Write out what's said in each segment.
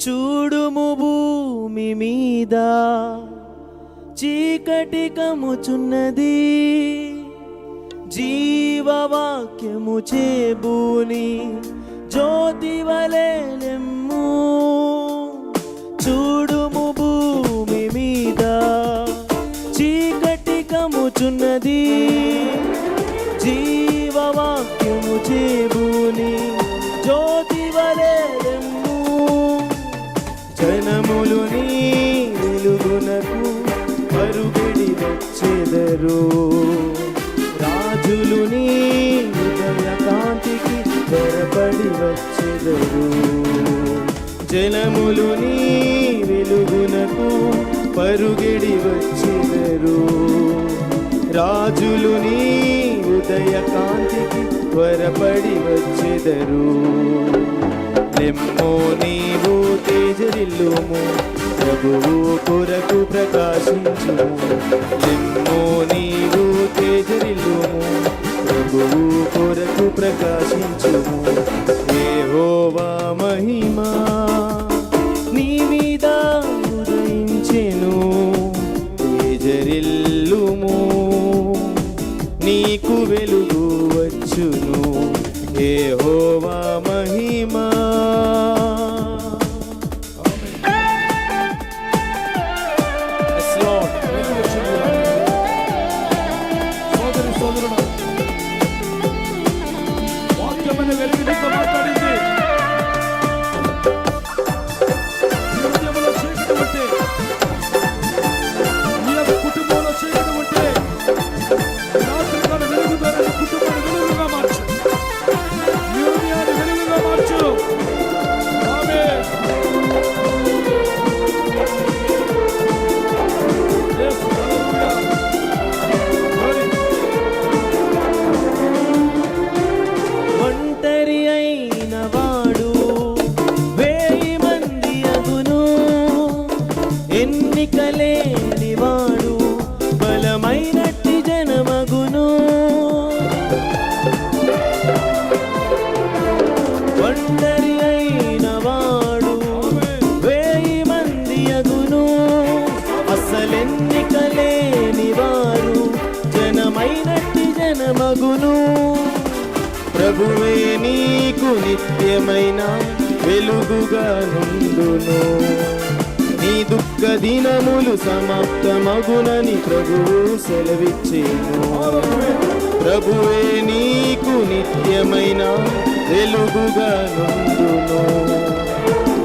చూడుము భూమి మీద చీకటి కమ్ముచున్నది, జీవవాక్యము చేబూని జ్యోతి వలె లెమ్ము. చూడుము భూమి మీద చీకటి కమ్ముచున్నది, జీవవాక్యము చేబూని జ్యోతి వలె లెమ్ము. జనములు నీ వెలుగునకు పరుగెడి వచ్చెదరు, రాజులు నీ హృదయ కాంతికి త్వరపడి వచ్చెదరు. జనములు నీ వెలుగునకు పరుగెడి వచ్చెదరు, రాజులు నీ హృదయ కాంతికి త్వరపడి వచ్చెదరు. లెమ్మో నీవు తేజరిల్లుము, ప్రభువు కొరకు ప్రకాశించుము. లెమ్మో నీవు తేజరిల్లుము, ప్రభువు కొరకు ప్రకాశించుము. యెహోవా మహిమా నీ మీద ఉదయించెను, తేజరిల్లుము నీకు వెలుగు వచ్చును. యెహోవా మహిమా. ఎన్నికలేనివాడు బలమైనట్టి జనమగును, ఒంటరి అయిన వాడు 1000 మంది అగును. అసలెన్నికలేని వారు జనమైనట్టి జనమగును. ప్రభువే నీకు నిత్యమైన వెలుగుగా నుండును, నీ దుఃఖ దినములు సమాప్తమగునని ప్రభువు సెలవిచ్చేను. ప్రభువే నీకు నిత్యమైన వెలుగుగా నుండును,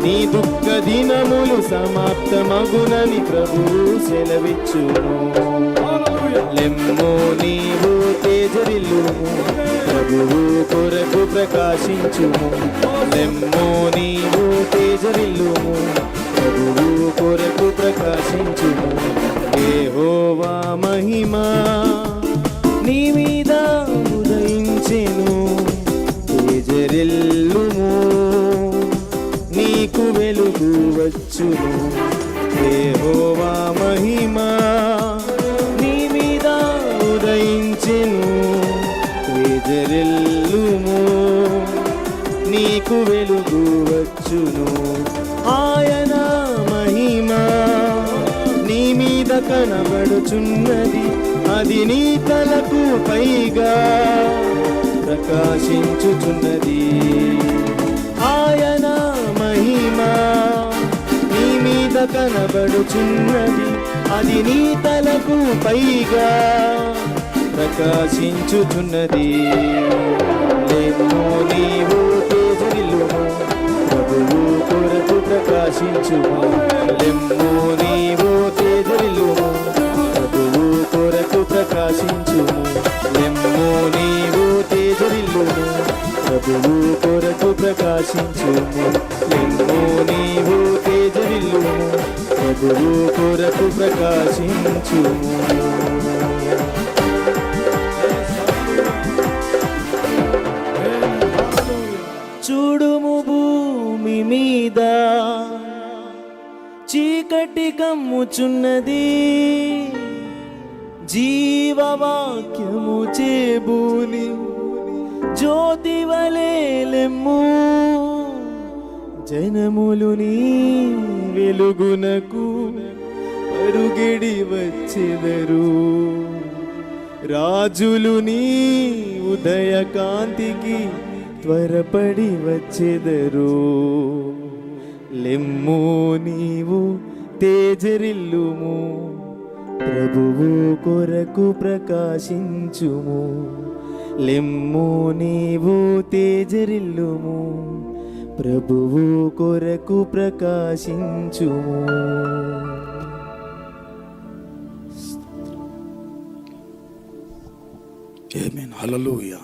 నీ దుఃఖ దినములు సమాప్తమగునని ప్రభువు సెలవిచ్చును. లెమ్మో నీవు తేజరిల్లుము, ప్రభువు కొరకు ప్రకాశించుము. లెమ్మో నీవు తేజరిల్లుము, ప్రభువు కొరకు ప్రకాశించుము. యెహోవా మహిమా నీ మీద ఉదయించెను, తేజరిల్లుము నీకు వెలుగు వచ్చును. యెహోవా మహిమా నీ మీద ఉదయించెను, తేజరిల్లుము నీకు వెలుగు వచ్చును. ఆయన మహిమా నీ మీద కనబడుచున్నది, అది నీ తలకు పైగా ప్రకాశించుచున్నది. ఆయన మహిమా నీ మీద కనబడుచున్నది, అది నీ తలకు పైగా ప్రకాశించుచున్నది. లెమ్మో నీవు తేజరిల్లుము, ప్రభువు కొరకు ప్రకాశించుము. లెమ్మో నీవు తేజరిల్లుము, ప్రభువు కొరకు ప్రకాశించుము. లెమ్మో నీవు తేజరిల్లుము, ప్రభువు కొరకు ప్రకాశించుము. లెమ్మో నీవు తేజరిల్లుము, ప్రభువు కొరకు ప్రకాశించుము. చూడుము భూమి మీద చీకటి కమ్ముచున్నది, జీవవాక్యము చేబూని జ్యోతి వలె లెమ్ము. జనములు నీ వెలుగునకు పరుగెడి వచ్చెదరు, రాజులు నీ ఉదయకాంతికి త్వరపడి వచ్చెదరు. లెమ్ము నీవు తేజరిల్లుము, ప్రభువు కొరకు ప్రకాశించుము. లెమ్ము నీవు తేజరిల్లుము, ప్రభువు కొరకు ప్రకాశించుము. ఆమేన్. హల్లెలూయా.